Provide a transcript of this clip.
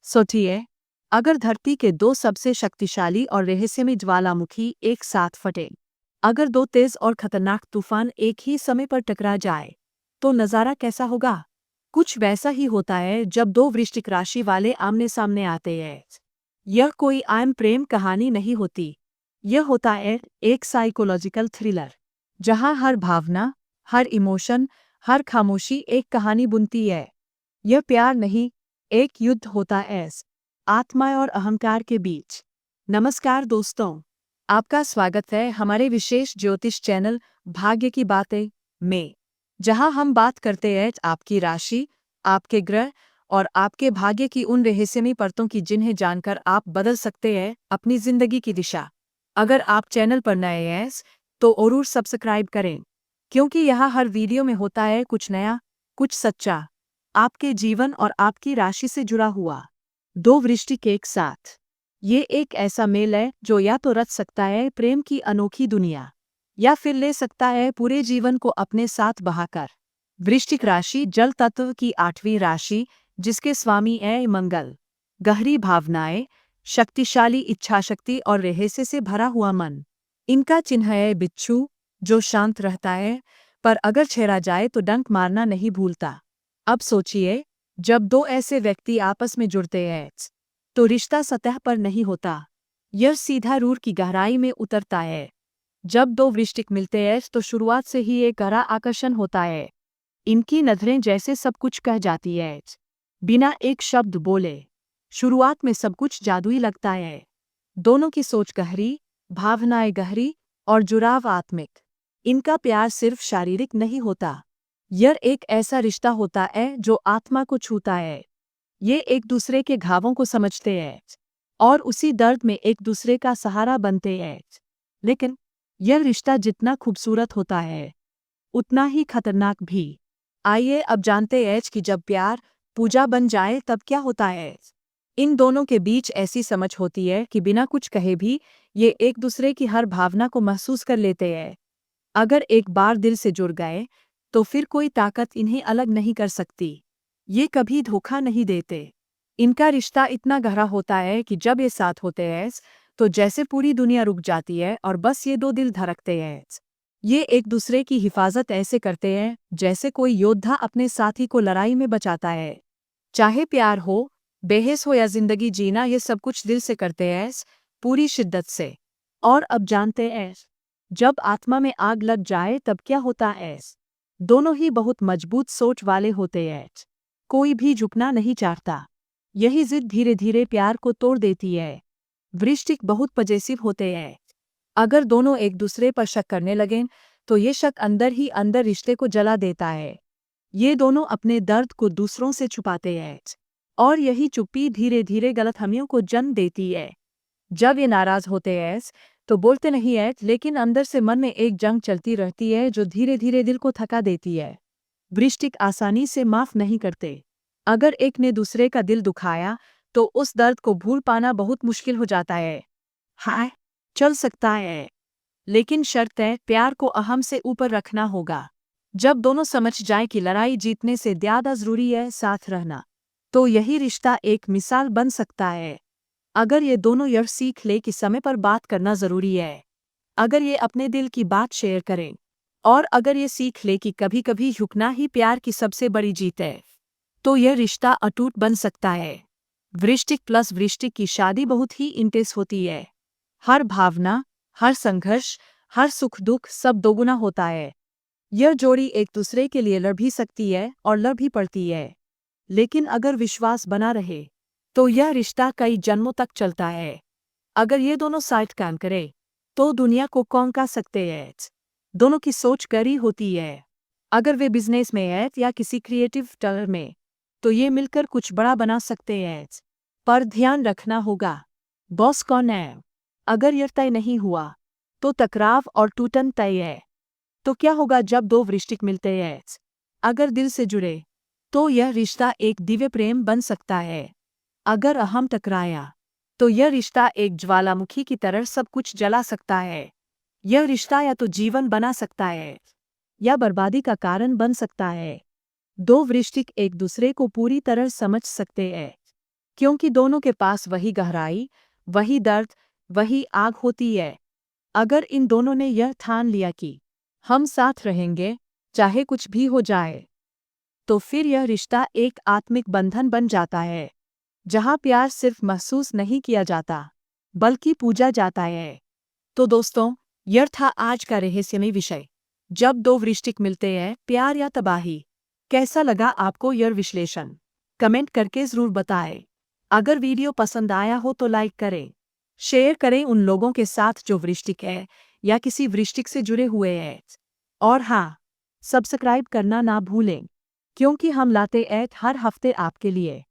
सोचिए, अगर धरती के दो सबसे शक्तिशाली और रहस्यमय ज्वालामुखी एक साथ फटे, अगर दो तेज और खतरनाक तूफान एक ही समय पर टकरा जाए, तो नज़ारा कैसा होगा? कुछ वैसा ही होता है जब दो वृश्चिक राशि वाले आमने सामने आते हैं। यह कोई आम प्रेम कहानी नहीं होती। यह होता है एक साइकोलॉजिकल थ्रिलर, जहाँ हर भावना, हर इमोशन, हर खामोशी एक कहानी बुनती है। यह प्यार नहीं, एक युद्ध होता है आत्मा और अहंकार के बीच। नमस्कार दोस्तों, आपका स्वागत है हमारे विशेष ज्योतिष चैनल भाग्य की बातें में, जहां हम बात करते हैं आपकी राशि, आपके ग्रह और आपके भाग्य की उन रहस्यमयी परतों की जिन्हें जानकर आप बदल सकते हैं अपनी जिंदगी की दिशा। अगर आप चैनल पर नए हैं तो जरूर सब्सक्राइब करें, क्योंकि यहाँ हर वीडियो में होता है कुछ नया, कुछ सच्चा, आपके जीवन और आपकी राशि से जुड़ा हुआ। दो वृश्चिक एक साथ, ये एक ऐसा मेल है जो या तो रच सकता है प्रेम की अनोखी दुनिया, या फिर ले सकता है पूरे जीवन को अपने साथ बहाकर। वृश्चिक राशि जल तत्व की 8वीं राशि, जिसके स्वामी है मंगल। गहरी भावनाएं, शक्तिशाली इच्छाशक्ति और रहस्य से भरा हुआ मन। इनका चिन्ह है बिच्छू, जो शांत रहता है, पर अगर छेड़ा जाए तो डंक मारना नहीं भूलता। अब सोचिए, जब दो ऐसे व्यक्ति आपस में जुड़ते हैं, तो रिश्ता सतह पर नहीं होता, यह सीधा रूह की गहराई में उतरता है। जब दो वृश्चिक मिलते हैं तो शुरुआत से ही एक गहरा आकर्षण होता है। इनकी नजरें जैसे सब कुछ कह जाती है, बिना एक शब्द बोले। शुरुआत में सब कुछ जादुई लगता है। दोनों की सोच गहरी, भावनाएं गहरी और जुड़ाव आत्मिक। इनका प्यार सिर्फ शारीरिक नहीं होता, यह एक ऐसा रिश्ता होता है जो आत्मा को छूता है। ये एक दूसरे के घावों को समझते हैं और उसी दर्द में एक दूसरे का सहारा बनते हैं। लेकिन यह रिश्ता जितना खूबसूरत होता है, उतना ही खतरनाक भी। आइए अब जानते हैं कि जब प्यार पूजा बन जाए तब क्या होता है। इन दोनों के बीच ऐसी समझ होती है कि बिना कुछ कहे भी ये एक दूसरे की हर भावना को महसूस कर लेते हैं। अगर एक बार दिल से जुड़ गए, तो फिर कोई ताकत इन्हें अलग नहीं कर सकती। ये कभी धोखा नहीं देते। इनका रिश्ता इतना गहरा होता है कि जब ये साथ होते हैं, तो जैसे पूरी दुनिया रुक जाती है और बस ये दो दिल धड़कते हैं। ये एक दूसरे की हिफाजत ऐसे करते हैं जैसे कोई योद्धा अपने साथी को लड़ाई में बचाता है। चाहे प्यार हो, बेहस हो या जिंदगी जीना, ये सब कुछ दिल से करते हैं, पूरी शिद्दत से। और अब जानते हैं, जब आत्मा में आग लग जाए तब क्या होता है। दोनों ही बहुत मजबूत सोच वाले होते हैं। कोई भी झुकना नहीं चाहता। यही जिद धीरे धीरे प्यार को तोड़ देती है। वृश्चिक बहुत पजेसिव होते हैं। अगर दोनों एक दूसरे पर शक करने लगें, तो ये शक अंदर ही अंदर रिश्ते को जला देता है। ये दोनों अपने दर्द को दूसरों से छुपाते हैं, और यही चुप्पी धीरे धीरे गलतफहमियों को जन्म देती है। जब ये नाराज होते हैं तो बोलते नहीं है, लेकिन अंदर से मन में एक जंग चलती रहती है जो धीरे धीरे दिल को थका देती है। वृश्चिक आसानी से माफ नहीं करते। अगर एक ने दूसरे का दिल दुखाया, तो उस दर्द को भूल पाना बहुत मुश्किल हो जाता है। हाँ, चल सकता है, लेकिन शर्त है प्यार को अहम से ऊपर रखना होगा। जब दोनों समझ जाए कि लड़ाई जीतने से ज़्यादा जरूरी है साथ रहना, तो यही रिश्ता एक मिसाल बन सकता है। अगर ये दोनों यह सीख ले कि समय पर बात करना जरूरी है, अगर ये अपने दिल की बात शेयर करें, और अगर ये सीख ले कि कभी कभी झुकना ही प्यार की सबसे बड़ी जीत है, तो यह रिश्ता अटूट बन सकता है। वृश्चिक प्लस वृश्चिक की शादी बहुत ही इंटेंस होती है। हर भावना, हर संघर्ष, हर सुख दुख सब दोगुना होता है। यह जोड़ी एक दूसरे के लिए लड़ भी सकती है और लड़ भी पड़ती है, लेकिन अगर विश्वास बना रहे, तो यह रिश्ता कई जन्मों तक चलता है। अगर ये दोनों साथ काम करें, तो दुनिया को कौंका सकते हैं। दोनों की सोच गहरी होती है। अगर वे बिजनेस में हैं या किसी क्रिएटिव टर्म में, तो ये मिलकर कुछ बड़ा बना सकते हैं। पर ध्यान रखना होगा, बॉस कौन है? अगर यह तय नहीं हुआ, तो टकराव और टूटन तय है। तो क्या होगा जब दो वृश्चिक मिलते हैं? अगर दिल से जुड़े, तो यह रिश्ता एक दिव्य प्रेम बन सकता है। अगर अहम टकराया, तो यह रिश्ता एक ज्वालामुखी की तरह सब कुछ जला सकता है। यह रिश्ता या तो जीवन बना सकता है, या बर्बादी का कारण बन सकता है। दो वृश्चिक एक दूसरे को पूरी तरह समझ सकते हैं, क्योंकि दोनों के पास वही गहराई, वही दर्द, वही आग होती है। अगर इन दोनों ने यह ठान लिया कि हम साथ रहेंगे, चाहे कुछ भी हो जाए, तो फिर यह रिश्ता एक आत्मिक बंधन बन जाता है, जहाँ प्यार सिर्फ महसूस नहीं किया जाता, बल्कि पूजा जाता है। तो दोस्तों, यह था आज का रहस्यमय विषय। जब दो वृश्चिक मिलते हैं, प्यार या तबाही। कैसा लगा आपको यह विश्लेषण? कमेंट करके ज़रूर बताएं। अगर वीडियो पसंद आया हो तो लाइक करें, शेयर करें उन लोगों के साथ जो वृश्चिक है या किसी वृश्चिक से जुड़े हुए हैं। और हाँ, सब्सक्राइब करना ना भूलें, क्योंकि हम लाते हैं हर हफ्ते आपके लिए